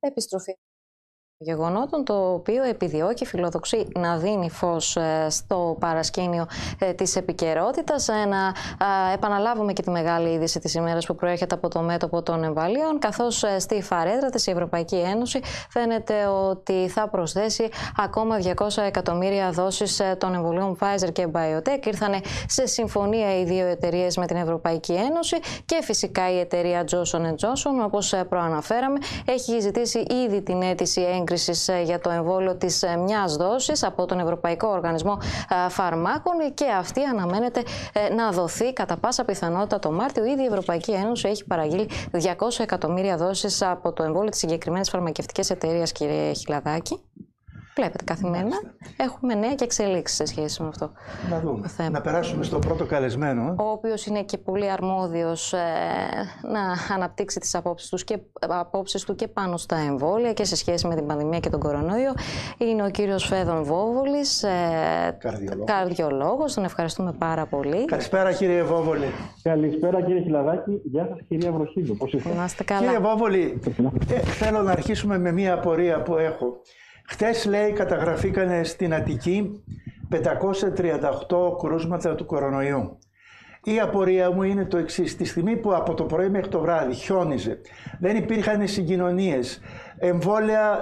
επιστροφή γεγονότων, το οποίο επιδιώκει, φιλοδοξεί να δίνει φως στο παρασκήνιο της επικαιρότητας. Να επαναλάβουμε και τη μεγάλη είδηση της ημέρας που προέρχεται από το μέτωπο των εμβαλίων, καθώς στη φαρέτρα της η Ευρωπαϊκή Ένωση φαίνεται ότι θα προσθέσει ακόμα 200 εκατομμύρια δόσεις των εμβολίων Pfizer και BioNTech. Ήρθαν σε συμφωνία οι δύο εταιρείες με την Ευρωπαϊκή Ένωση και φυσικά η εταιρεία Johnson & Johnson, όπως προαναφέραμε, έχει ζητήσει ήδη την αίτηση για το εμβόλιο της μιας δόσης από τον Ευρωπαϊκό Οργανισμό Φαρμάκων και αυτή αναμένεται να δοθεί κατά πάσα πιθανότητα το Μάρτιο. Ήδη η Ευρωπαϊκή Ένωση έχει παραγγείλει 200 εκατομμύρια δόσεις από το εμβόλιο της συγκεκριμένης φαρμακευτικής εταιρείας, κύριε Χιλαδάκη. Βλέπετε, καθημερινά έχουμε νέα και εξελίξεις σε σχέση με αυτό. Να δούμε. Να περάσουμε στο πρώτο καλεσμένο. Ο οποίος είναι και πολύ αρμόδιος να αναπτύξει τις απόψεις του και πάνω στα εμβόλια και σε σχέση με την πανδημία και τον κορονοϊό. Είναι ο κύριος Φέδων Βόβολης, καρδιολόγος. Τον ευχαριστούμε πάρα πολύ. Καλησπέρα, κύριε Βόβολη. Καλησπέρα, κύριε Χιλαδάκη. Γεια σας, κυρία Βροχίδου. Πώς είστε? Είμαστε καλά. Κύριε Βόβολη, θέλω να αρχίσουμε με μία απορία που έχω. Χτες, λέει, καταγραφήκανε στην Αττική 538 κρούσματα του κορονοϊού. Η απορία μου είναι το εξής. Τη στιγμή που από το πρωί μέχρι το βράδυ χιόνιζε, δεν υπήρχαν συγκοινωνίες,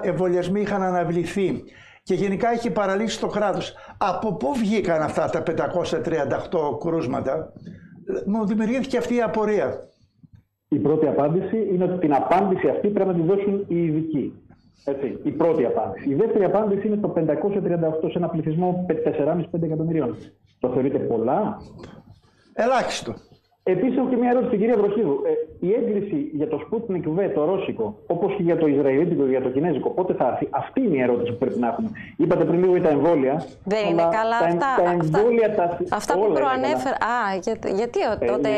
εμβολιασμοί είχαν αναβληθεί και γενικά έχει παραλύσει το κράτος. Από πού βγήκαν αυτά τα 538 κρούσματα? Μου δημιουργήθηκε αυτή η απορία. Η πρώτη απάντηση είναι ότι την απάντηση αυτή πρέπει να τη δώσουν οι ειδικοί. Έτσι, η πρώτη απάντηση. Η δεύτερη απάντηση είναι το 538 σε ένα πληθυσμό 4,5-5 εκατομμυρίων. Το θεωρείτε πολλά? Ελάχιστο. Επίσης, έχω και μια ερώτηση στην κυρία Βροχίδου. Η έγκριση για το Sputnik V, το ρώσικο, όπως και για το ισραηλίτικο και για το κινέζικο, πότε θα έρθει? Αυτή είναι η ερώτηση που πρέπει να έχουμε. Είπατε πριν λίγο για τα εμβόλια. Δεν είναι καλά αυτά που προανέφερα. Γιατί τότε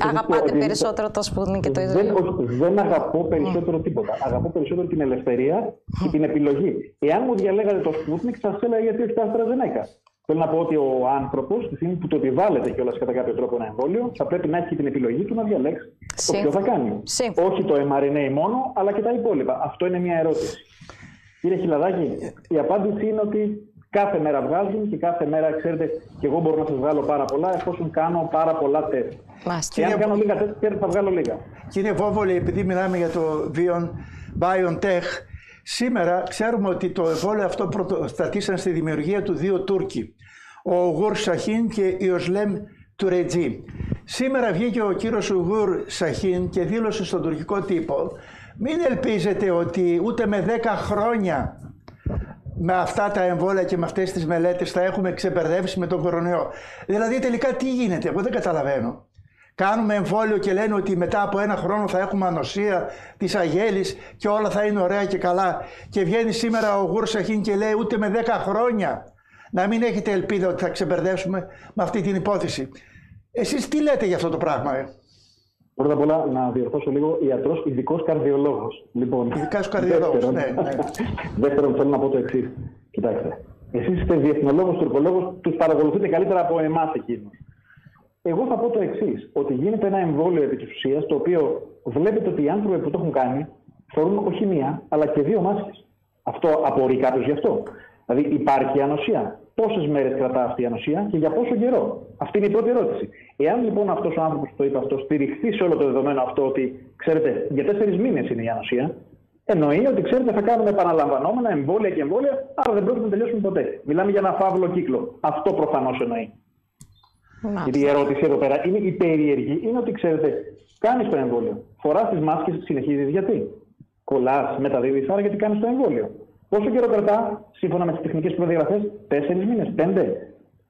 αγαπάτε περισσότερο το Sputnik και το Ισραήλ? Δεν αγαπώ περισσότερο τίποτα. Αγαπώ περισσότερο την ελευθερία και την επιλογή. Εάν μου διαλέγατε το Sputnik, θα σας έλεγα γιατί όχι τα AstraZeneca. Θέλω να πω ότι ο άνθρωπος, τη στιγμή που το επιβάλλεται κιόλας κατά κάποιο τρόπο ένα εμβόλιο, θα πρέπει να έχει την επιλογή του να διαλέξει το ποιο θα κάνει. Όχι το mRNA μόνο, αλλά και τα υπόλοιπα. Αυτό είναι μια ερώτηση. Κύριε Χιλαδάκη, η απάντηση είναι ότι κάθε μέρα βγάζουν και κάθε μέρα, ξέρετε, και εγώ μπορώ να σας βγάλω πάρα πολλά εφόσον κάνω πάρα πολλά τεστ. Και αν κάνω λίγα τεστ, θα βγάλω λίγα. Κύριε Βόβολη, επειδή μιλάμε για το BioNTech, σήμερα ξέρουμε ότι το εμβόλιο αυτό πρωτοστατήσαν στη δημιουργία του δύο Τούρκοι, ο Ουγούρ Σαχίν και η Οσλέμ Τουρετζή. Σήμερα βγήκε ο κύριος Ουγούρ Σαχίν και δήλωσε στον τουρκικό τύπο: μην ελπίζετε ότι ούτε με 10 χρόνια με αυτά τα εμβόλια και με αυτές τις μελέτες θα έχουμε ξεπερδεύσει με τον κορονοϊό. Δηλαδή τελικά τι γίνεται? Εγώ δεν καταλαβαίνω. Κάνουμε εμβόλιο και λένε ότι μετά από 1 χρόνο θα έχουμε ανοσία της αγέλης και όλα θα είναι ωραία και καλά. Και βγαίνει σήμερα ο Ουγούρ Σαχίν και λέει ούτε με 10 χρόνια να μην έχετε ελπίδα ότι θα ξεπερδεύσουμε με αυτή την υπόθεση. Εσείς τι λέτε για αυτό το πράγμα? Πρώτα απ' όλα να διορθώσω λίγο, ιατρός, ειδικός καρδιολόγος. Λοιπόν, ειδικός καρδιολόγος, ναι. Δεύτερον, θέλω να πω το εξής. Κοιτάξτε, εσείς είστε διεθνολόγος, τουρκολόγος, τους παρακολουθείτε καλύτερα από εμάς εκείνους. Εγώ θα πω το εξής, ότι γίνεται ένα εμβόλιο επί της ουσίας, το οποίο βλέπετε ότι οι άνθρωποι που το έχουν κάνει φορούν όχι μία, αλλά και 2 μάσκες. Αυτό απορεί κάποιος γι' αυτό? Δηλαδή υπάρχει ανοσία. Πόσες μέρες κρατά αυτή η ανοσία και για πόσο καιρό? Αυτή είναι η πρώτη ερώτηση. Εάν λοιπόν αυτός ο άνθρωπος που το είπε αυτό στηριχθεί σε όλο το δεδομένο αυτό ότι, ξέρετε, για 4 μήνες είναι η ανοσία, εννοεί ότι, ξέρετε, θα κάνουμε επαναλαμβανόμενα εμβόλια και εμβόλια, άρα δεν πρόκειται να τελειώσουμε ποτέ. Μιλάμε για ένα φαύλο κύκλο. Αυτό προφανώς εννοεί. Γιατί η ερώτηση εδώ πέρα είναι η περίεργη, είναι ότι, ξέρετε, κάνεις το εμβόλιο, φοράς τις μάσκες, συνεχίζεις γιατί? Κολλάς, μεταδίδεις, άρα γιατί κάνεις το εμβόλιο? Πόσο καιρό κρατά, σύμφωνα με τις τεχνικές προδιαγραφές? 4 μήνες, 5.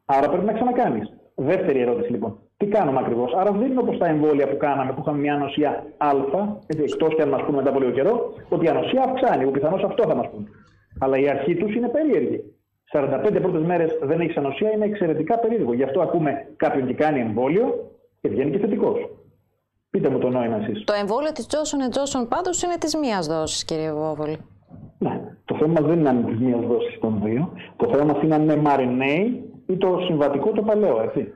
Άρα πρέπει να ξανακάνεις. Δεύτερη ερώτηση λοιπόν. Τι κάνουμε ακριβώς? Άρα δεν είναι όπως τα εμβόλια που κάναμε, που είχαμε μια ανοσία α, εκτός και αν μας πούνε μετά από λίγο καιρό, ότι η ανοσία αυξάνει, που πιθανώς αυτό θα μας πούνε. Αλλά η αρχή τους είναι περίεργη. 45 πρώτες μέρες δεν έχεις ανοσία, είναι εξαιρετικά περίεργο. Γι' αυτό ακούμε κάποιον και κάνει εμβόλιο και βγαίνει και θετικός. Πείτε μου το νόημα εσείς. Το εμβόλιο της Johnson & Johnson πάντως είναι της μίας δόσης, κύριε Βόβολη. Ναι, το θέμα μας δεν είναι αν είναι της μίας δόσης των δύο. Το θέμα μας είναι αν είναι mRNA ή το συμβατικό το παλαιό, έτσι.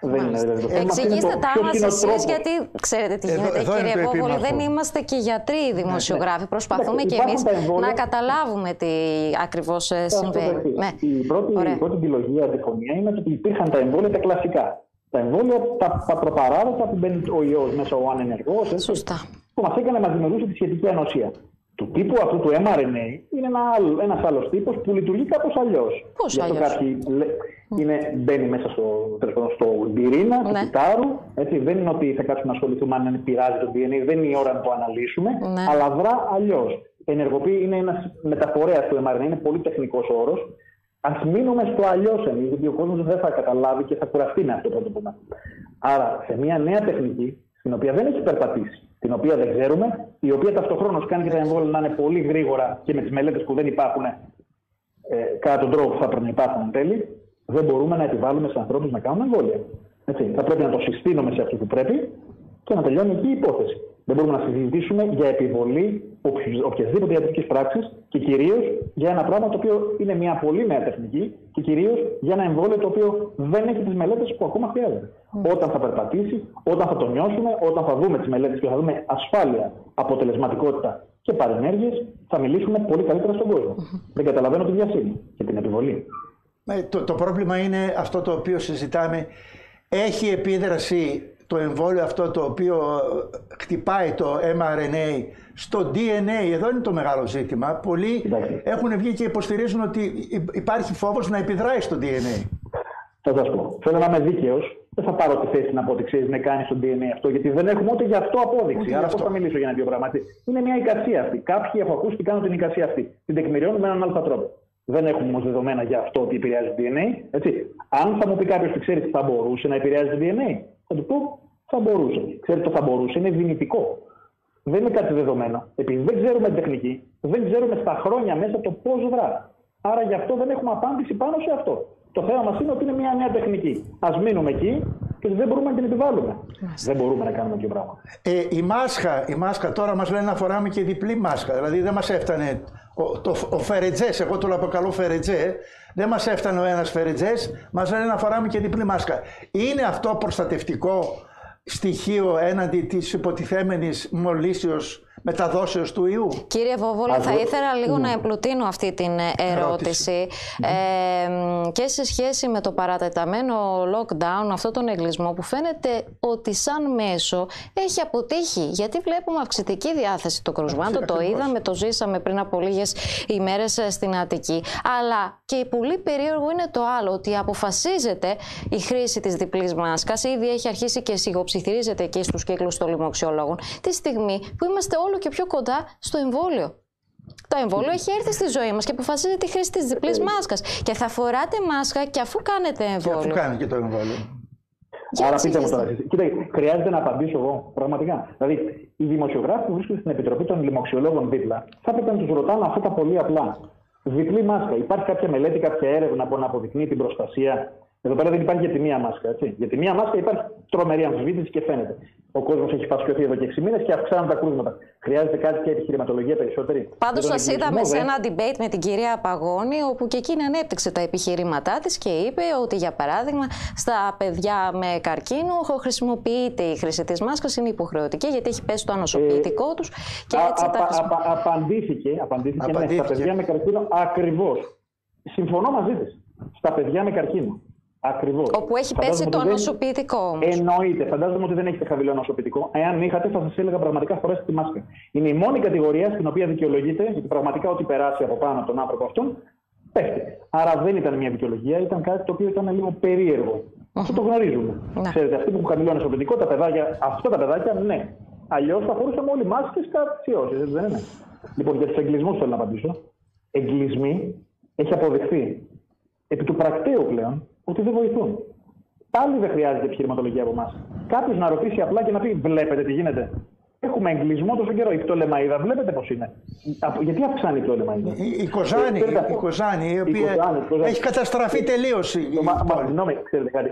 Δεν είναι, δηλαδή, εξηγήστε τα μας εσείς, γιατί ξέρετε τι γίνεται, κύριε Βόβολη. Δεν είμαστε και γιατροί ή δημοσιογράφοι. Προσπαθούμε και εμείς να καταλάβουμε τι ακριβώς συμβαίνει. Η πρώτη αντιλογία, αντιφωνία είναι ότι υπήρχαν τα εμβόλια τα κλασικά. Τα εμβόλια, τα προπαράδοτα που μπαίνει ο ιός μέσα, ο ανενεργός, που μας έκανε να δημιουργήσει τη σχετική ανοσία. Του τύπου αυτού του mRNA είναι ένας άλλος τύπος που λειτουργεί κάπως αλλιώς. Πώς γι' αυτό κάποιοι μπαίνει μέσα στο πυρήνα του κυτάρου. Δεν είναι ότι θα κάτσουμε να ασχοληθούμε αν πειράζει το DNA, δεν είναι η ώρα να το αναλύσουμε, αλλά δρά αλλιώς. Ενεργοποιεί, είναι ένας μεταφορέας του mRNA, είναι πολύ τεχνικός όρος. Ας μείνουμε στο αλλιώς εμείς, γιατί ο κόσμος δεν θα καταλάβει και θα κουραστεί με αυτό το πούμε. Άρα, σε μια νέα τεχνική, στην οποία δεν έχει περπατήσει, την οποία δεν ξέρουμε, η οποία ταυτοχρόνως κάνει και τα εμβόλια να είναι πολύ γρήγορα και με τις μελέτες που δεν υπάρχουν κατά τον τρόπο που θα πρέπει να υπάρχουν εν τέλει, δεν μπορούμε να επιβάλλουμε σε ανθρώπους να κάνουν εμβόλια. Θα πρέπει να το συστήνουμε σε αυτούς που πρέπει και να τελειώνει εκεί η υπόθεση. Δεν μπορούμε να συζητήσουμε για επιβολή οποιασδήποτε ιατρικής πράξης και κυρίως για ένα πράγμα το οποίο είναι μια πολύ νέα τεχνική και κυρίως για ένα εμβόλιο το οποίο δεν έχει τις μελέτες που ακόμα χρειάζεται. Όταν θα περπατήσει, όταν θα το νιώσουμε, όταν θα δούμε τις μελέτες και θα δούμε ασφάλεια, αποτελεσματικότητα και παρενέργειες, θα μιλήσουμε πολύ καλύτερα στον κόσμο. Δεν καταλαβαίνω τη βιασύνη και την επιβολή. Το πρόβλημα είναι αυτό το οποίο συζητάμε. Έχει επίδραση το εμβόλιο αυτό το οποίο χτυπάει το mRNA στο DNA? Εδώ είναι το μεγάλο ζήτημα. Πολλοί έχουν βγει και υποστηρίζουν ότι υπάρχει φόβος να επιδράει στο DNA. Θα σας πω. Θέλω να είμαι δίκαιος. Δεν θα πάρω τη θέση να πω ότι ξέρεις να κάνει στο DNA αυτό, γιατί δεν έχουμε ούτε γι' αυτό απόδειξη. Άρα πώς θα μιλήσω για ένα δύο πράγματα? Είναι μια εικασία αυτή. Κάποιοι έχω ακούσει ότι κάνουν την εικασία αυτή. Την τεκμηριώνουν με έναν άλλο τρόπο. Δεν έχουμε όμως δεδομένα για αυτό ότι επηρεάζει το DNA. Αν θα μου πει κάποιος ότι ξέρει τι θα μπορούσε να επηρεάζει το DNA, θα του πω θα μπορούσε. Ξέρετε, το θα μπορούσε είναι δυνητικό. Δεν είναι κάτι δεδομένο. Επειδή δεν ξέρουμε την τεχνική, δεν ξέρουμε στα χρόνια μέσα το πώς δρά. Άρα γι' αυτό δεν έχουμε απάντηση πάνω σε αυτό. Το θέμα μας είναι ότι είναι μια νέα τεχνική. Ας μείνουμε εκεί και δεν μπορούμε να την επιβάλλουμε. Δεν μπορούμε να κάνουμε τέτοιο πράγμα. Η μάσκα τώρα μας λένε να φοράμε και διπλή μάσκα. Δηλαδή δεν μας έφτανε ο Φερετζές, εγώ το αποκαλώ Φερετζέ, δεν μας έφτανε ο ένας Φερετζές, μας λένε να φοράμε και διπλή μάσκα. Είναι αυτό προστατευτικό στοιχείο έναντι της υποτιθέμενης μολύσεως μεταδόσεως του ιού? Κύριε Βόβολη, θα ήθελα λίγο να εμπλουτίνω αυτή την ερώτηση και σε σχέση με το παρατεταμένο lockdown, αυτόν τον εγκλισμό που φαίνεται ότι σαν μέσο έχει αποτύχει, γιατί βλέπουμε αυξητική διάθεση των κρουσμάτων, το είδαμε, το ζήσαμε πριν από λίγες ημέρες στην Αττική, αλλά και πολύ περίεργο είναι το άλλο, ότι αποφασίζεται η χρήση της διπλής μάσκας, ήδη έχει αρχίσει και σιγοψιθυρίζεται εκεί στους κύκλους των λοιμοξιολόγων, τη στιγμή που είμαστε όλο και πιο κοντά στο εμβόλιο. Το εμβόλιο έχει έρθει στη ζωή μας και αποφασίζεται τη χρήση της διπλής μάσκας. Και θα φοράτε μάσκα και αφού κάνετε εμβόλιο. Και αφού κάνετε και το εμβόλιο. Άρα πείτε μου τώρα. Κοίτα, χρειάζεται να απαντήσω εγώ πραγματικά. Δηλαδή, οι δημοσιογράφοι που βρίσκονται στην Επιτροπή των Λοιμοξιολόγων δίπλα θα πρέπει να τους ρωτάνε αυτά τα πολύ απλά. Διπλή μάσκα. Υπάρχει κάποια μελέτη, κάποια έρευνα που να αποδεικνύει την προστασία? Εδώ πέρα δεν υπάρχει για τη μία μάσκα. Έτσι. Για τη μία μάσκα υπάρχει τρομερή αμφισβήτηση και φαίνεται. Ο κόσμος έχει φασιωθεί εδώ και 6 μήνες και αυξάνουν τα κρούσματα. Χρειάζεται κάτι και επιχειρηματολογία περισσότερη? Πάντως σας είδαμε σε ένα debate με την κυρία Παγώνη, όπου και εκείνη ανέπτυξε τα επιχειρήματά της και είπε ότι, για παράδειγμα, στα παιδιά με καρκίνο χρησιμοποιείται η χρήση της μάσκας, είναι υποχρεωτική γιατί έχει πέσει το ανοσοποιητικό τους. Και έτσι απαντήθηκε ναι, στα παιδιά με καρκίνο ακριβώς. Συμφωνώ μαζί της. Στα παιδιά με καρκίνο. Ακριβώς. Όπου έχει πέσει το ανοσοποιητικό όμως. Εννοείται. Φαντάζομαι ότι δεν έχετε χαμηλό ανοσοποιητικό. Εάν είχατε, θα σας έλεγα πραγματικά φορέστε τη μάσκα. Είναι η μόνη κατηγορία στην οποία δικαιολογείται, γιατί πραγματικά ό,τι περάσει από πάνω από τον άνθρωπο αυτόν, πέφτει. Άρα δεν ήταν μια δικαιολογία, ήταν κάτι το οποίο ήταν λίγο περίεργο. Αυτό το γνωρίζουμε. Ξέρετε, αυτοί που έχουν χαμηλό ανοσοποιητικό, αυτά τα παιδάκια, ναι. Αλλιώς θα φορούσαμε όλοι μάσκες κατά τις ιώσεις, δεν είναι? Λοιπόν, για τους εγκλισμούς θέλω να απαντήσω. Εγκλισμοί έχει αποδειχθεί επί του πρακτέου πλέον ότι δεν βοηθούν. Πάλι δεν χρειάζεται επιχειρηματολογία από εμάς. Κάποιος να ρωτήσει απλά και να πει: βλέπετε τι γίνεται? Έχουμε εγκλισμό τόσο καιρό. Η πτωλεμαΐδα, βλέπετε πώς είναι? Γιατί αυξάνει η πτωλεμαΐδα? Η Κοζάνη, η οποία έχει καταστραφεί τελείως. Συγγνώμη, ξέρετε κάτι.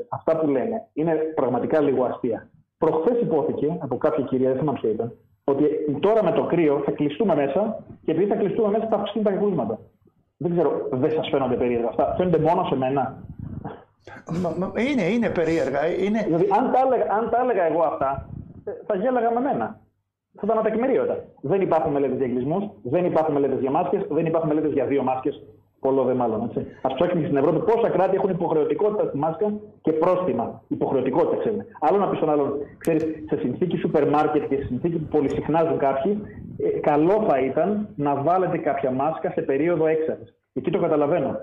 Αυτά που λένε είναι πραγματικά λίγο αστεία. Προχθές υπόθηκε από κάποια κυρία, δεν θυμάμαι ποια ήταν, ότι τώρα με το κρύο θα κλειστούμε μέσα και επειδή θα κλειστούμε μέσα θα αυξηθούν τα κρούσματα. Δεν ξέρω, δεν σας φαίνονται περίεργα αυτά? Φαίνονται μόνο σε μένα? Είναι περίεργα. Δηλαδή, αν τα έλεγα εγώ αυτά, θα γέλαγα με μένα. Θα ήταν ατεκμηρίωτα. Δεν υπάρχουν μελέτες για εγκλισμούς, δεν υπάρχουν μελέτες για μάσκες, δεν υπάρχουν μελέτες για 2 μάσκες. Πολλό δε μάλλον. Ας ψάξουμε στην Ευρώπη πόσα κράτη έχουν υποχρεωτικότητα στη μάσκα και πρόστιμα. Υποχρεωτικότητα, ξέρετε. Άλλο να πει στον άλλον, ξέρεις, σε συνθήκη σούπερ μάρκετ και σε συνθήκη που πολυσυχνάζουν κάποιοι, καλό θα ήταν να βάλετε κάποια μάσκα σε περίοδο έξαρσης. Εκεί το καταλαβαίνω.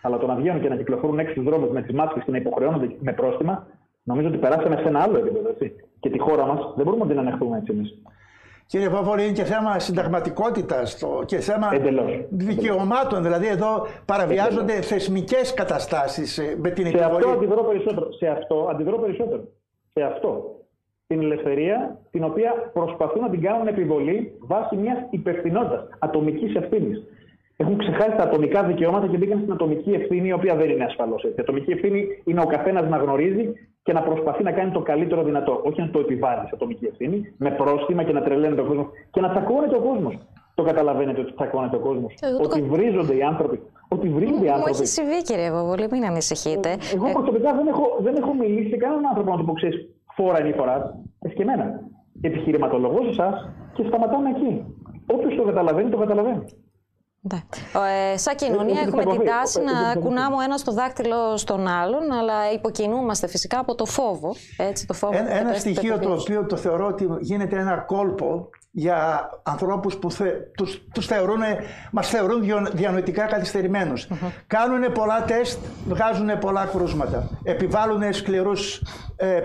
Αλλά το να βγαίνουν και να κυκλοφορούν έξω στους δρόμους με τις μάσκες και να υποχρεώνονται με πρόστιμα, νομίζω ότι περάσαμε σε ένα άλλο επίπεδο. Έτσι. Και τη χώρα μας δεν μπορούμε να την ανεχθούμε έτσι εμείς. Κύριε Βόβολη, είναι και θέμα συνταγματικότητας και θέμα δικαιωμάτων. Δηλαδή, εδώ παραβιάζονται θεσμικές καταστάσεις με την επιβολή. Σε αυτό αντιδρώ περισσότερο. Σε αυτό. Την ελευθερία, την οποία προσπαθούν να την κάνουν επιβολή βάσει μιας υπευθυνότητας, ατομικής ευθύνης. Έχουν ξεχάσει τα ατομικά δικαιώματα και μπήκαν στην ατομική ευθύνη, η οποία δεν είναι ασφαλώς έτσι. Η ατομική ευθύνη είναι ο καθένας να γνωρίζει και να προσπαθεί να κάνει το καλύτερο δυνατό. Όχι να το επιβάλλει σε ατομική ευθύνη, με πρόστιμα και να τρελαίνεται ο κόσμος και να τσακώνεται ο κόσμος. Το καταλαβαίνετε ότι τσακώνεται ο κόσμος. Ότι βρίζονται οι άνθρωποι. Μου έχει συμβεί, κύριε Βόβολη, μην ανησυχείτε. Εγώ προσωπικά δεν έχω μιλήσει σε κανέναν άνθρωπο να του πω, ξέρεις, φόρα είναι η φορά. Και εμένα. Επιχειρηματολογώ σε εσάς και σταματάμε εκεί. Όποιος το καταλαβαίνει, το καταλαβαίνει. Σαν κοινωνία έχουμε την τάση να κουνάμε ο ένας το δάκτυλο στον άλλον, αλλά υποκινούμαστε φυσικά από το φόβο. Έτσι, το φόβο ένα στοιχείο το οποίο το θεωρώ ότι γίνεται ένα κόλπο για ανθρώπους που μας θεωρούν διανοητικά καθυστερημένους. Κάνουν πολλά τεστ, βγάζουν πολλά κρούσματα. Επιβάλλουν σκληρούς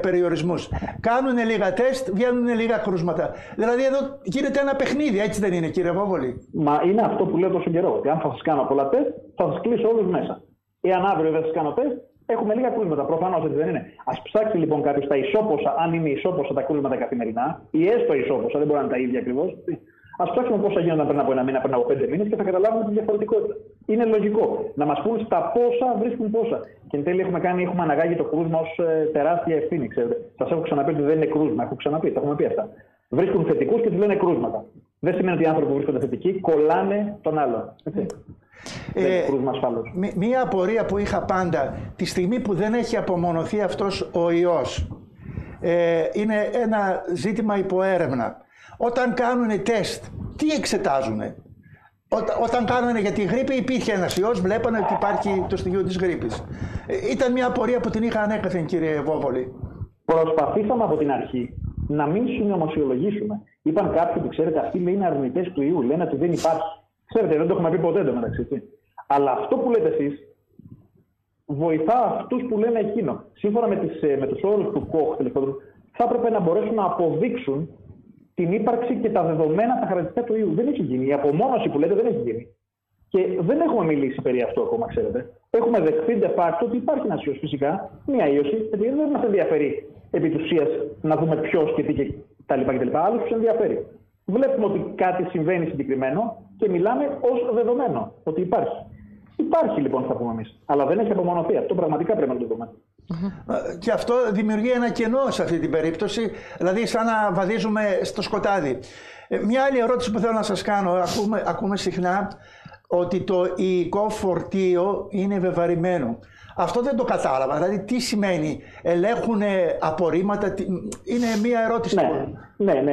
περιορισμούς. Κάνουν λίγα τεστ, βγαίνουν λίγα κρούσματα. Δηλαδή εδώ γίνεται ένα παιχνίδι, έτσι δεν είναι, κύριε Βόβολη? Μα είναι αυτό που λέω τόσο καιρό. Ότι αν θα σας κάνω πολλά τεστ, θα σας κλείσω όλους μέσα. Εάν αύριο δεν σας κάνω τεστ, έχουμε λίγα κρούσματα. Προφανώς έτσι δεν είναι. Ας ψάξει λοιπόν κάποιος τα ισόπωσα, αν είναι ισόπωσα τα κρούσματα καθημερινά, ή έστω ισόπωσα, δεν μπορεί να είναι τα ίδια ακριβώς. Ας ψάξουμε πόσα γίνονταν πριν από 1 μήνα, πριν από 5 μήνες και θα καταλάβουμε τη διαφορετικότητα. Είναι λογικό να μας πούν στα πόσα βρίσκουν πόσα. Και εν τέλει έχουμε αναγάγει το κρούσμα ως τεράστια ευθύνη. Ξέρετε. Σας έχω ξαναπεί ότι δεν είναι κρούσμα. Έχω ξαναπεί, τα έχουμε πει αυτά. Βρίσκουν θετικούς και τους λένε κρούσματα. Δεν σημαίνει ότι οι άνθρωποι που βρίσκονται θετικοί κολλάνε τον άλλο. Μία απορία που είχα πάντα, τη στιγμή που δεν έχει απομονωθεί αυτός ο ιός, είναι ένα ζήτημα υποέρευνα. Όταν κάνουν τεστ, τι εξετάζουνε? Όταν κάνουν για τη γρίπη υπήρχε ένας ιός, βλέπανε ότι υπάρχει το στοιχείο της γρίπης. Ήταν μια απορία που την είχα ανέκαθεν, κύριε Βόβολη. Προσπαθήσαμε από την αρχή να μην συνωμοσιολογήσουμε. Είπαν κάποιοι που ξέρετε, αυτοί είναι αρνητές του ιού, λένε ότι δεν υπάρχει. Ξέρετε, δεν το έχουμε πει ποτέ εντωμεταξύ. Αλλά αυτό που λέτε εσείς βοηθά αυτούς που λένε εκείνο. Σύμφωνα με τους όρους του ΚΟΧ, θα έπρεπε να μπορέσουν να αποδείξουν την ύπαρξη και τα δεδομένα, τα χαρακτηριστικά του ιού. Δεν έχει γίνει. Η απομόνωση που λέτε δεν έχει γίνει. Και δεν έχουμε μιλήσει περί αυτού ακόμα, ξέρετε. Έχουμε δεχθεί de facto ότι υπάρχει ένας ιός, φυσικά, μια ίωση, γιατί δεν μας ενδιαφέρει επί της ουσίας να δούμε ποιος και τι και τα λοιπά κτλ. Άλλους τους ενδιαφέρει. Βλέπουμε ότι κάτι συμβαίνει συγκεκριμένο και μιλάμε ως δεδομένο ότι υπάρχει. Υπάρχει λοιπόν, θα πούμε εμείς. Αλλά δεν έχει απομονωθεί. Αυτό πραγματικά πρέπει να το δούμε. Και αυτό δημιουργεί ένα κενό σε αυτή την περίπτωση, δηλαδή σαν να βαδίζουμε στο σκοτάδι. Μια άλλη ερώτηση που θέλω να σας κάνω, ακούμε συχνά ότι το υλικό φορτίο είναι βεβαρημένο. Αυτό δεν το κατάλαβα, δηλαδή τι σημαίνει, ελέγχουν απορρίμματα, είναι μια ερώτηση. Ναι,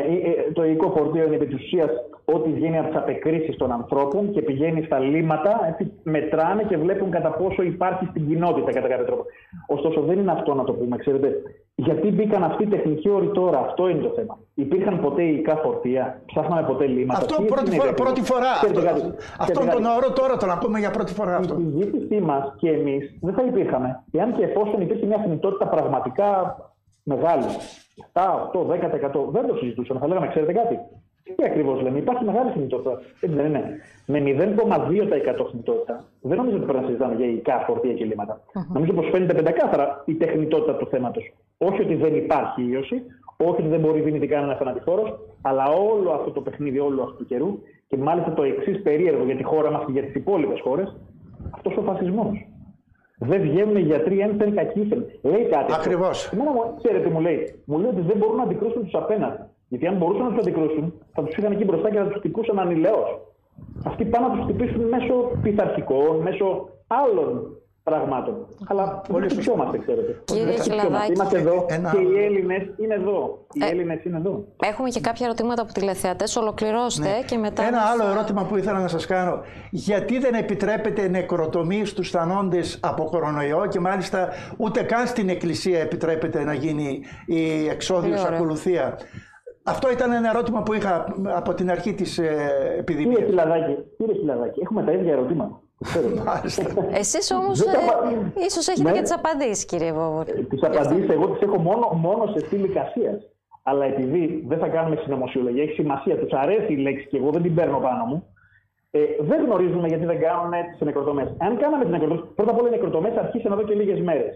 το υλικό φορτίο είναι επί της ουσίας ό,τι βγαίνει από τις απεκρίσεις των ανθρώπων και πηγαίνει στα λίμματα, έτσι, μετράνε και βλέπουν κατά πόσο υπάρχει στην κοινότητα κατά κάποιο τρόπο. Ωστόσο δεν είναι αυτό να το πούμε, ξέρετε. Γιατί μπήκαν αυτοί οι τεχνικοί όροι τώρα, αυτό είναι το θέμα. Υπήρχαν ποτέ υλικά φορτία, ψάχναμε ποτέ λίμματα. Αυτό πρώτη φορά. Αυτόν τον όρο τώρα τον ακούμε για πρώτη φορά αυτό. Η συζήτησή μας και εμείς δεν θα υπήρχαμε, εάν και εφόσον υπήρχε μια θνητότητα πραγματικά μεγάλη. 7, 8, 10%. Δεν το συζητούσαμε. Θα λέγαμε, ξέρετε κάτι. Τι ακριβώς λέμε, υπάρχει μεγάλη θνητότητα. Έτσι δεν είναι? Με 0,2% θνητότητα δεν νομίζω ότι πρέπει να συζητάμε για υλικά φορτία και λίμματα. Νομίζω πως φαίνεται πεντακάθαρα η τεχνητότητα του θέματος. Όχι ότι δεν υπάρχει ίωση, όχι ότι δεν μπορεί δυνητικά να είναι θανατηφόρος, αλλά όλο αυτό το παιχνίδι, όλο αυτού του καιρού και μάλιστα το εξής περίεργο για τη χώρα μας και για τις υπόλοιπες χώρες, αυτός ο φασισμός. Δεν βγαίνουν οι γιατροί ένθεν κακήθεν. Λέει κάτι. Ακριβώς. Εμένα ξέρετε τι μου λέει. Μου λέει ότι δεν μπορούν να αντικρούσουν τους απέναντι. Γιατί αν μπορούσαν να τους αντικρούσουν, θα τους είχαν εκεί μπροστά και θα τους χτυπούσαν ανηλαιώς. Αυτοί πάνε να τους χτυπήσουν μέσω πειθαρχικών, μέσω άλλων πραγμάτων. Αλλά δεν χτυπιόμαστε, ξέρετε. Κύριε Χιλαδάκη, είμαστε εδώ και οι Έλληνες είναι εδώ. Οι Έλληνες είναι εδώ. Έχουμε και κάποια ερωτήματα από τηλεθεατές. Ολοκληρώστε και μετά. Ένα άλλο ερώτημα που ήθελα να σας κάνω. Γιατί δεν επιτρέπεται νεκροτομή στους θανόντες από κορονοϊό και μάλιστα ούτε καν στην εκκλησία επιτρέπεται να γίνει η εξώδιος ακολουθία? Αυτό ήταν ένα ερώτημα που είχα από την αρχή της επιδημίας. Κύριε Χιλαδάκη, έχουμε τα ίδια ερωτήματα. Εσείς όμως ίσως έχετε και τις απαντήσεις, κύριε Βόβολη. Τις απαντήσεις εγώ τις έχω μόνο σε στήλη εικασίας. Αλλά επειδή δεν θα κάνουμε συνωμοσιολογία, έχει σημασία, τους αρέσει η λέξη και εγώ δεν την παίρνω πάνω μου, δεν γνωρίζουμε γιατί δεν κάνουν τις νεκροτομές. Αν κάναμε τις νεκροτομές, πρώτα απ' όλα οι νεκροτομές αρχίσαν εδώ και λίγες μέρες.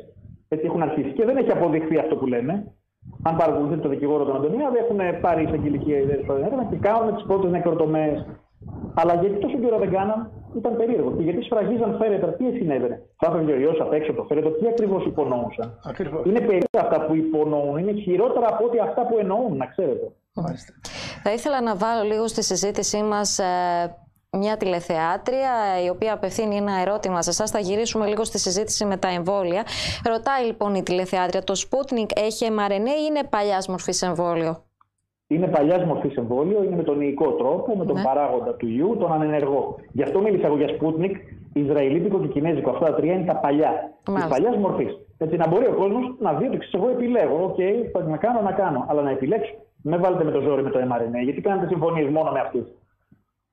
Έτσι έχουν αρχίσει και δεν έχει αποδειχθεί αυτό που λέμε. Αν παρακολουθείτε το δικηγόρο τον Αντωνιάδη, έχουν πάρει εισαγγελική ιδέα και κάνουν τις πρώτες νεκροτομές. Αλλά γιατί τόσο καιρό δεν κάναν, ήταν περίεργο. Και γιατί σφραγίζαν φέρετρα, τι συνέβαινε? Θα έφευγε ο ιός απ' έξω από το φέρετρο, τι ακριβώς υπονοούσαν? Είναι περίεργα αυτά που υπονοούν, είναι χειρότερα από ό,τι αυτά που εννοούν, να ξέρετε. Θα ήθελα να βάλω λίγο στη συζήτησή μας μια τηλεθεάτρια η οποία απευθύνει ένα ερώτημα σε εσάς. Θα γυρίσουμε λίγο στη συζήτηση με τα εμβόλια. Ρωτάει λοιπόν η τηλεθεάτρια, το Sputnik έχει mRNA ή είναι παλιάς μορφής εμβόλιο? Είναι παλιάς μορφής εμβόλιο, είναι με τον ιικό τρόπο, με τον παράγοντα του ιού, τον ανενεργό. Γι' αυτό μίλησα εγώ για Sputnik, Ισραηλίτικο και Κινέζικο. Αυτά τα τρία είναι τα παλιά. Τη παλιά μορφή. Έτσι να μπορεί ο κόσμος να δει ότι εγώ επιλέγω. Θα να κάνω. Αλλά να επιλέξω. Με βάλετε με το ζόρι με το mRNA, γιατί κάνετε συμφωνίες μόνο με αυτές.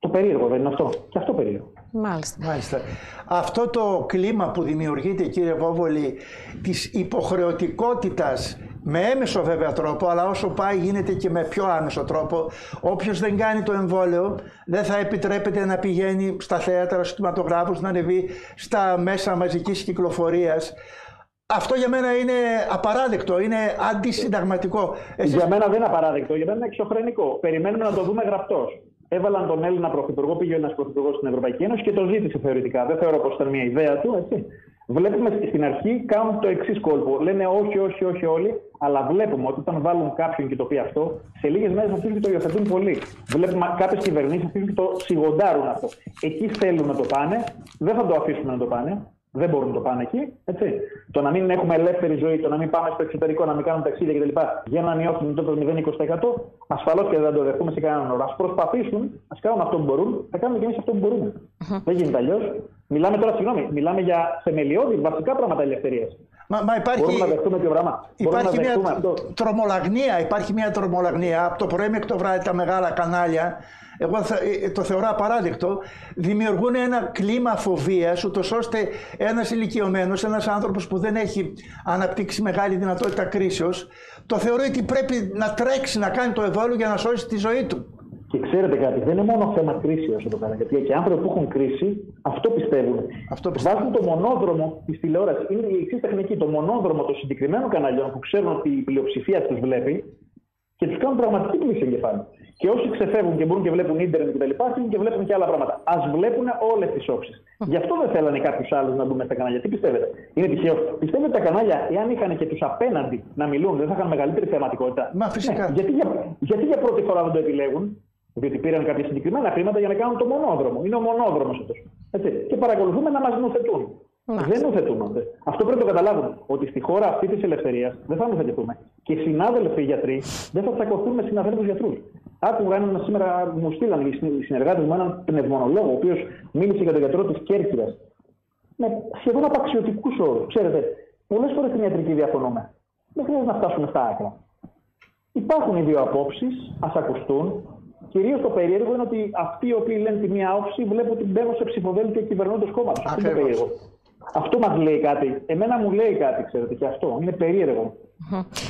Το περίεργο δεν είναι αυτό? Και αυτό περίεργο. Μάλιστα. Αυτό το κλίμα που δημιουργείται, κύριε Βόβολη, της υποχρεωτικότητας, με έμεσο βέβαια τρόπο, αλλά όσο πάει γίνεται και με πιο άμεσο τρόπο. Όποιος δεν κάνει το εμβόλιο δεν θα επιτρέπεται να πηγαίνει στα θέατρα, στους κινηματογράφους, να ανεβεί στα μέσα μαζικής κυκλοφορίας. Αυτό για μένα είναι απαράδεκτο, είναι αντισυνταγματικό. Για μένα δεν είναι απαράδεκτο, για μένα είναι εξωφρενικό. Περιμένουμε να το δούμε γραπτός. Έβαλαν τον Έλληνα πρωθυπουργό, πήγε ένας πρωθυπουργός στην Ευρωπαϊκή Ένωση και το ζήτησε θεωρητικά. Δεν θεωρώ πως ήταν μια ιδέα του, έτσι. Βλέπουμε στην αρχή κάνουν το εξής κόλπο. Λένε όχι όλοι, αλλά βλέπουμε ότι όταν βάλουν κάποιον και το πει αυτό, σε λίγες μέρες αυτοί και το υιοθετούν πολύ. Βλέπουμε κάποιες κυβερνήσεις αυτοί και το σιγοντάρουν αυτό. Εκεί θέλουν να το πάνε, δεν θα το αφήσουμε να το πάνε. Δεν μπορούν να το πάνε εκεί. Έτσι. Το να μην έχουμε ελεύθερη ζωή, το να μην πάμε στο εξωτερικό, να μην κάνουμε ταξίδια κτλ. Για να μειώσουν το 0,20%, ασφαλώς και δεν το δεχτούμε σε κανέναν όρο. Ας προσπαθήσουν, ας κάνουν αυτό που μπορούν, θα κάνουμε και εμείς αυτό που μπορούμε. Δεν γίνεται αλλιώς. Μιλάμε τώρα, μιλάμε για θεμελιώδη, βασικά πράγματα ελευθερίας. Μα υπάρχει, μπορούμε να δεχτούμε ποιο πράγμα? Υπάρχει μια τρομολαγνία από το πρωί μέχρι το βράδυ, τα μεγάλα κανάλια. Εγώ το θεωρώ απαράδεκτο. Δημιουργούν ένα κλίμα φοβίας, ούτως ώστε ένας ηλικιωμένος, ένας άνθρωπος που δεν έχει αναπτύξει μεγάλη δυνατότητα κρίσεως, το θεωρεί ότι πρέπει να τρέξει να κάνει το εμβόλιο για να σώσει τη ζωή του. Και ξέρετε κάτι, δεν είναι μόνο θέμα κρίσεως εδώ πέρα. Γιατί και άνθρωποι που έχουν κρίση αυτό πιστεύουν. Βάζουν το μονόδρομο της τηλεόρασης. Είναι η εξής τεχνική. Το μονόδρομο των συγκεκριμένων καναλιών που ξέρουν ότι η πλειοψηφία τους βλέπει και τους κάνουν πραγματική πλήση εγκεφάλου. Και όσοι ξεφεύγουν και μπορούν και βλέπουν ίντερνετ κτλ. Και βλέπουν και άλλα πράγματα. Ας βλέπουν όλες τις όψεις. Γι' αυτό δεν θέλανε κάποιους άλλους να μπουν στα κανάλια. Τι πιστεύετε? Είναι τυχαίο? Πιστεύετε τα κανάλια, εάν είχαν και τους απέναντι να μιλούν, δεν θα είχαν μεγαλύτερη θεματικότητα? Μα φυσικά. Γιατί για πρώτη φορά δεν το επιλέγουν? Διότι πήραν κάποια συγκεκριμένα χρήματα για να κάνουν το μονόδρομο. Είναι ο μονόδρομος αυτός. Και παρακολουθούμε να μας νουθετούν. Δεν νουθετούμαστε. Αυτό πρέπει να το καταλάβουμε. Ότι στη χώρα αυτή της ελευθερίας δεν θα νουθετηθούμε. Και οι συνάδελφοι γιατροί δεν θα τσακωθούν με συναδέλφους γιατρούς. Άκουγα σήμερα, μου στείλαν οι συνεργάτες μου έναν πνευμονολόγο, ο οποίος μίλησε για τον γιατρό της Κέρκυρας. Με σχεδόν απαξιωτικούς όρους. Ξέρετε, πολλές φορές στην ιατρική διαφωνούμε. Δεν χρειάζεται να φτάσουμε στα άκρα. Υπάρχουν οι δύο απόψεις, ας ακουστούν. Κυρίως το περίεργο είναι ότι αυτοί οι οποίοι λένε τη μία όψη βλέπουν ότι μπαίνουν σε ψηφοδέλτιο κυβερνώντος κόμματος. Αυτό είναι περίεργο. Αυτό μας λέει κάτι. Εμένα μου λέει κάτι, ξέρετε, και αυτό. Είναι περίεργο.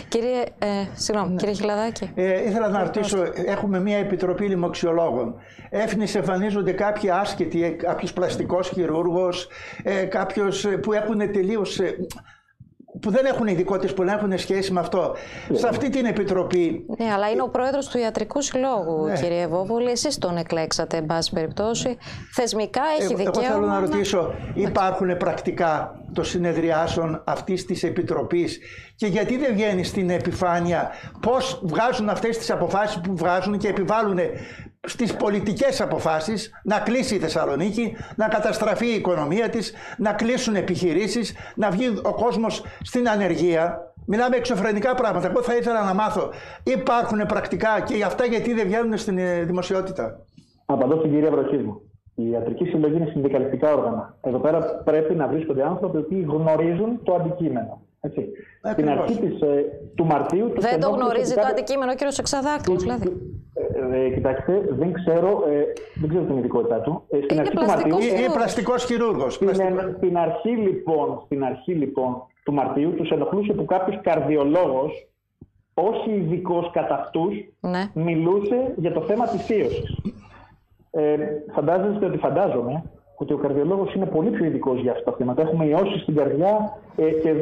Κύριε Χιλαδάκη. Ήθελα να ρωτήσω, έχουμε μια επιτροπή λοιμοξιολόγων. Έφνης εμφανίζονται κάποιοι άσκετοι, κάποιος πλαστικός χειρούργος, κάποιος που έχουν τελείως... που δεν έχουν ειδικότητες που να έχουν σχέση με αυτό. Σε αυτή την επιτροπή... Ναι, αλλά είναι ο πρόεδρος του Ιατρικού Συλλόγου, κύριε Βόβολη. Εσείς τον εκλέξατε, εν πάση περιπτώσει. Θεσμικά έχει δικαίωμα... Εγώ θέλω να ρωτήσω, υπάρχουν πρακτικά των συνεδριάσεων αυτής της επιτροπής και γιατί δεν βγαίνει στην επιφάνεια πώς βγάζουν αυτές τις αποφάσεις που βγάζουν και επιβάλλουν στις πολιτικές αποφάσεις, να κλείσει η Θεσσαλονίκη, να καταστραφεί η οικονομία της, να κλείσουν επιχειρήσεις, να βγει ο κόσμος στην ανεργία. Μιλάμε εξωφρενικά πράγματα. Εγώ θα ήθελα να μάθω, υπάρχουν πρακτικά και αυτά γιατί δεν βγαίνουν στην δημοσιότητα? Απαντώ στην κυρία Βροχίδου. Η ιατρική συλλογή είναι συνδικαλιστικά όργανα. Εδώ πέρα πρέπει να βρίσκονται άνθρωποι που γνωρίζουν το αντικείμενο. Έτσι. Στην αρχή του Μαρτίου... Δεν το γνωρίζει το αντικείμενο ο κύριος Εξαδάκτης, δηλαδή. Κοιτάξτε, δεν ξέρω την ειδικότητά του. Στην αρχή του Μαρτίου... Είναι πλαστικός χειρούργος. Στην αρχή λοιπόν του Μαρτίου τους ενοχλούσε που κάποιος καρδιολόγος, όχι ειδικός κατά αυτούς, μιλούσε για το θέμα της θείωσης. Φαντάζομαι ότι ο καρδιολόγος είναι πολύ πιο ειδικός για αυτά τα θέματα. Έχουμε ιώσεις στην καρδιά και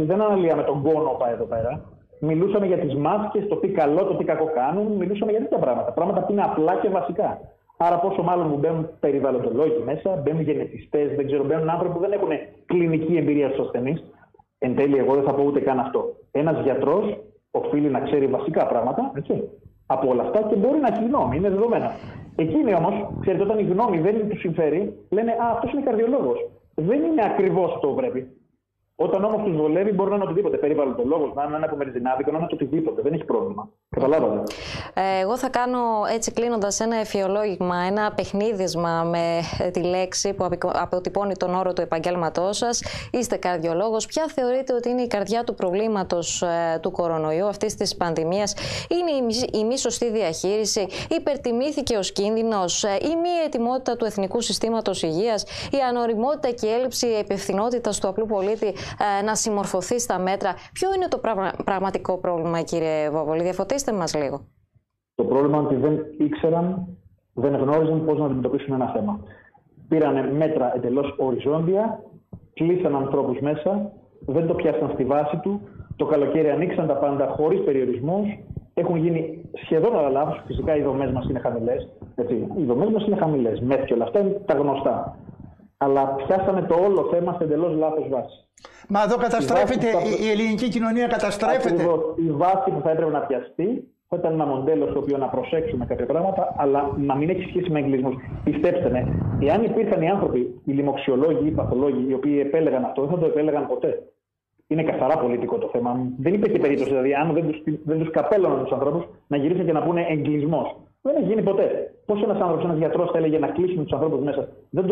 δεν αναλύαμε τον κόνο εδώ πέρα. Μιλούσαμε για τις μάσκες, το τι καλό, το τι κακό κάνουν. Μιλούσαμε για τέτοια πράγματα. Πράγματα που είναι απλά και βασικά. Άρα, πόσο μάλλον μου μπαίνουν περιβαλλοντολόγοι μέσα, μπαίνουν γενετιστές, δεν ξέρω, μπαίνουν άνθρωποι που δεν έχουν κλινική εμπειρία στους ασθενείς. Εν τέλει, εγώ δεν θα πω ούτε καν αυτό. Ένας γιατρός οφείλει να ξέρει βασικά πράγματα, έτσι, από όλα αυτά και μπορεί να έχει γνώμη, είναι δεδομένα. Εκείνοι όμως, ξέρετε, όταν η γνώμη δεν τους συμφέρει, λένε «Α, αυτός είναι καρδιολόγος». Δεν είναι ακριβώς αυτό που πρέπει. Όταν όμως τους βολεύει, μπορεί να είναι οτιδήποτε. Περιβαλλοντολόγος, να είναι απομεριζινάδικο, να είναι οτιδήποτε. Δεν έχει πρόβλημα. Καταλάβατε. Εγώ θα κάνω έτσι κλείνοντας ένα εφιολόγημα, ένα παιχνίδισμα με τη λέξη που αποτυπώνει τον όρο του επαγγέλματός σας. Είστε καρδιολόγος. Ποια θεωρείτε ότι είναι η καρδιά του προβλήματος του κορονοϊού, αυτής της πανδημίας? Είναι η μη σωστή διαχείριση, υπερτιμήθηκε ο κίνδυνος, η μη ετοιμότητα του εθνικού συστήματος υγείας, η ανοριμότητα και η έλλειψη υπευθυνότητας του απλού πολίτη να συμμορφωθεί στα μέτρα? Ποιο είναι το πραγματικό πρόβλημα, κύριε Βόβολη? Διαφωτίστε μας λίγο. Το πρόβλημα είναι ότι δεν ήξεραν, δεν γνώριζαν πώς να αντιμετωπίσουν ένα θέμα. Πήρανε μέτρα εντελώς οριζόντια, κλείσαν ανθρώπους μέσα, δεν το πιάσαν στη βάση του. Το καλοκαίρι ανοίξαν τα πάντα χωρίς περιορισμούς. Έχουν γίνει σχεδόν όλα λάθος. Φυσικά οι δομές μας είναι χαμηλές. Οι δομές μας είναι χαμηλές. Μεθ και όλα αυτά είναι τα γνωστά. Αλλά πιάσανε το όλο θέμα σε εντελώς λάθος βάση. Μα εδώ καταστρέφεται, η ελληνική κοινωνία καταστρέφεται. Ακριβώς. Η βάση που θα έπρεπε να πιαστεί θα ήταν ένα μοντέλο στο οποίο να προσέξουμε κάποια πράγματα, αλλά να μην έχει σχέση με εγκλισμούς. Πιστέψτε με, εάν υπήρχαν οι άνθρωποι, οι λοιμοξιολόγοι, οι παθολόγοι, οι οποίοι επέλεγαν αυτό, δεν θα το επέλεγαν ποτέ. Είναι καθαρά πολιτικό το θέμα. Δεν υπήρχε περίπτωση, δηλαδή, αν δεν τους καπέλωναν τους ανθρώπους, να γυρίσουν και να πούνε εγκλισμός. Δεν έχει γίνει ποτέ. Πώς ένας άνθρωπος, ένας γιατρός θα έλεγε να κλείσουν τους ανθρώπους μέσα? Δεν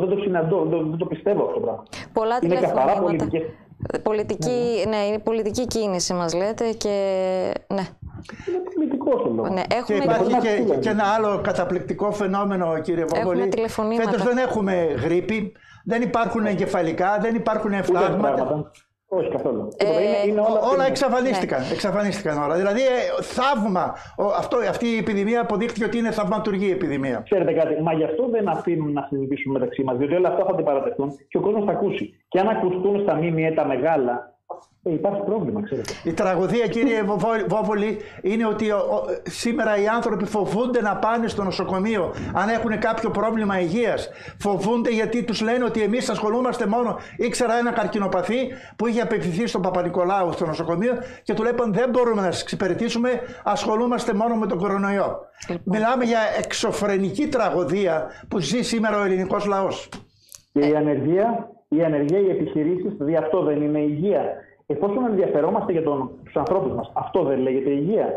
το συναντώ, δεν το πιστεύω αυτό το πράγμα. Πολλά είναι καθαρά πολιτικές. Είναι πολιτική κίνηση, μας λέτε, και ναι. Είναι πολιτικό το λόγο. Ναι, και υπάρχει και ένα άλλο καταπληκτικό φαινόμενο, κύριε Βόβολη. Φέτος δεν έχουμε γρίπη, δεν υπάρχουν εγκεφαλικά, δεν υπάρχουν φλάγματα. Όχι καθόλου. Όλα εξαφανίστηκαν όλα. Δηλαδή, θαύμα. Αυτή η επιδημία αποδείχθηκε ότι είναι θαυματουργή επιδημία. Ξέρετε κάτι, μα γι' αυτό δεν αφήνουν να συζητήσουμε μεταξύ μας, διότι όλα αυτά θα αντιπαρατεθούν και ο κόσμος θα ακούσει. Και αν ακουστούν στα ΜΜΕ τα μεγάλα, υπάρχει πρόβλημα, ξέρετε. Η τραγωδία, κύριε Βόβολη, είναι ότι σήμερα οι άνθρωποι φοβούνται να πάνε στο νοσοκομείο αν έχουν κάποιο πρόβλημα υγείας. Φοβούνται γιατί τους λένε ότι εμείς ασχολούμαστε μόνο. Ήξερα ένα καρκινοπαθή που είχε απευθυνθεί στον Παπα-Νικολάου στο νοσοκομείο και του λέγαν δεν μπορούμε να σας εξυπηρετήσουμε, ασχολούμαστε μόνο με τον κορονοϊό. Μιλάμε για εξωφρενική τραγωδία που ζει σήμερα ο ελληνικός λαός. Και η ανεργία, οι επιχειρήσεις, δηλαδή αυτό δεν είναι υγεία? Εφόσον ενδιαφερόμαστε για τους ανθρώπους μας, αυτό δεν λέγεται υγεία?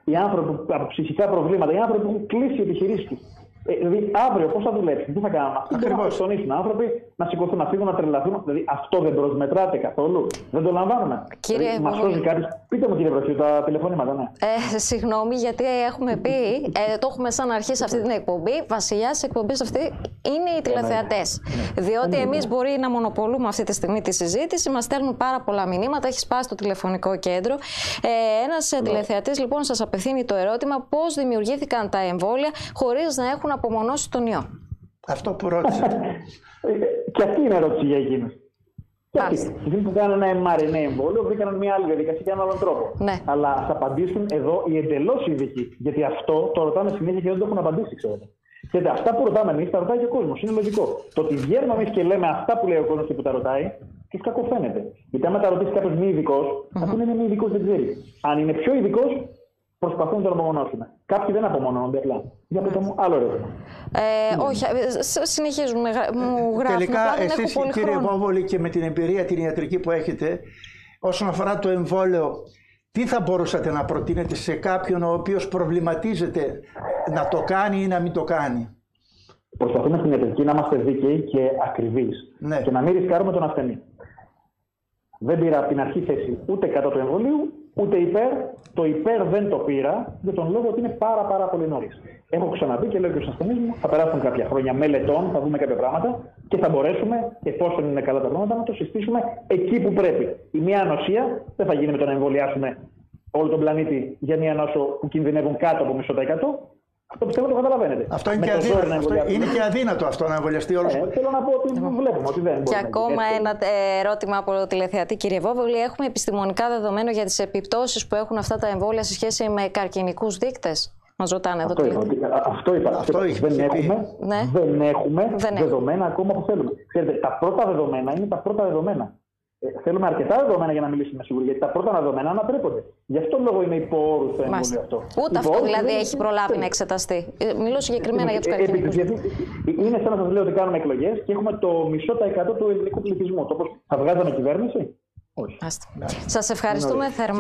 Οι άνθρωποι από ψυχικά προβλήματα, οι άνθρωποι που έχουν κλείσει οι επιχειρήσεις τους. Δηλαδή αύριο πώς θα δουλέψουν, τι θα κάνουν? Αυτοί να αυτοκτονήσουν άνθρωποι, να σηκωθούν, να φύγουν, να τρελαθούν. Δηλαδή αυτό δεν προσμετράται καθόλου? Δεν το λαμβάνουμε? Μας σώζει κάποιος? Πείτε μου, κύριε Βροχή, τα τηλεφωνήματα, ναι. Συγγνώμη, γιατί έχουμε πει, το έχουμε σαν αρχή σε αυτή την εκπομπή. Βασιλιάς της εκπομπής αυτή είναι οι τηλεθεατές. Διότι εμείς μπορεί να μονοπολούμε αυτή τη στιγμή τη συζήτηση, μας στέλνουν πάρα πολλά μηνύματα, έχει σπάσει το τηλεφωνικό κέντρο. Ένας τηλεθεατής λοιπόν σας απευθύνει το ερώτημα πώς δημιουργήθηκαν τα εμβόλια χωρίς να έχουν απομονώσει τον ιό. Αυτό που ρώτησε. Και αυτή είναι ερώτηση για εκείνους. Αυτοί που κάνουν ένα mRNA εμβόλιο βρήκαν μια άλλη διαδικασία και έναν άλλον τρόπο. Ναι. Αλλά θα απαντήσουν εδώ οι εντελώς ειδικοί. Γιατί αυτό το ρωτάμε συνέχεια και δεν το έχουν απαντήσει, ξέρετε. Γιατί αυτά που ρωτάμε εμείς τα ρωτάει και ο κόσμος. Είναι λογικό. Το ότι βγαίνουμε εμείς και λέμε αυτά που λέει ο κόσμος και που τα ρωτάει, τους κακοφαίνεται. Γιατί άμα τα ρωτήσει κάποιος μη ειδικός, αφού είναι μη ειδικός δεν ξέρει. Αν είναι πιο ειδικός, προσπαθούν να τον απομονώσουν. Κάποιοι δεν απομονώνονται απλά. Για πείτε μου άλλο ερώτημα. Όχι, συνεχίζουμε. Μου γράφουν. Τελικά, εσείς, κύριε Βόβολη, και με την εμπειρία την ιατρική που έχετε, όσον αφορά το εμβόλιο, τι θα μπορούσατε να προτείνετε σε κάποιον ο οποίος προβληματίζεται να το κάνει ή να μην το κάνει? Προσπαθούμε στην ιατρική να είμαστε δίκαιοι και ακριβείς, ναι, και να μην ρισκάρουμε τον ασθενή. Δεν πήρα από την αρχή θέση ούτε κατά του εμβολίου, ούτε υπέρ. Το υπέρ δεν το πήρα για τον λόγο ότι είναι πάρα πολύ νωρίς. Έχω ξαναπεί και λέω και στους ασθενείς μου, θα περάσουν κάποια χρόνια μελετών, θα δούμε κάποια πράγματα και θα μπορέσουμε, εφόσον είναι καλά τα πράγματα, να το συστήσουμε εκεί που πρέπει. Η μία νοσία δεν θα γίνει με το να εμβολιάσουμε όλο τον πλανήτη για μία νόσο που κινδυνεύουν κάτω από 0,5%. Αυτό πιστεύω το καταλαβαίνετε. Αυτό είναι, είναι και αδύνατο αυτό να εμβολιαστεί όλος. Θέλω να πω ότι βλέπουμε ότι δεν μπορεί. Και ακόμα ένα ερώτημα από τηλεθεατή, κύριε Βόβολη. Έχουμε επιστημονικά δεδομένα για τις επιπτώσεις που έχουν αυτά τα εμβόλια σε σχέση με καρκινικούς δείκτες? Μας ρωτάνε εδώ. Αυτό είπα. Δεν έχουμε δεδομένα ακόμα που θέλουμε. Ξέρετε, τα πρώτα δεδομένα είναι τα πρώτα δεδομένα. Θέλουμε αρκετά δεδομένα για να μιλήσουμε σίγουρα, γιατί τα πρώτα δεδομένα ανατρέπονται. Γι' αυτό λόγο είναι υπό όρους το εμβόλιο αυτό. Ούτε αυτό δηλαδή έχει προλάβει να εξεταστεί. Μιλώ συγκεκριμένα για τους καρκινικούς. Είναι σαν να σας λέω ότι κάνουμε εκλογές και έχουμε το 0,5% του ελληνικού πληθυσμού. Όπως θα βγάζαμε κυβέρνηση? Όχι. Σας ευχαριστούμε θερμά.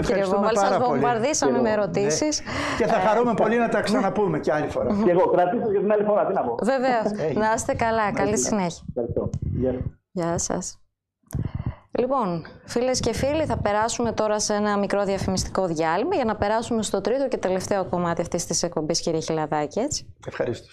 Κύριε Βόβολη, σας βομβαρδίσαμε με ερωτήσεις. Και θα χαρούμε πολύ να τα ξαναπούμε και άλλη φορά. Και εγώ κρατήσω για την άλλη φορά. Τι να πω. Βεβαίως. Να είστε καλά. Καλή συνέχεια. Γεια σας. Λοιπόν, φίλες και φίλοι, θα περάσουμε τώρα σε ένα μικρό διαφημιστικό διάλειμμα για να περάσουμε στο τρίτο και τελευταίο κομμάτι αυτής της εκπομπής, κύριε Χιλαδάκη, έτσι. Ευχαριστώ.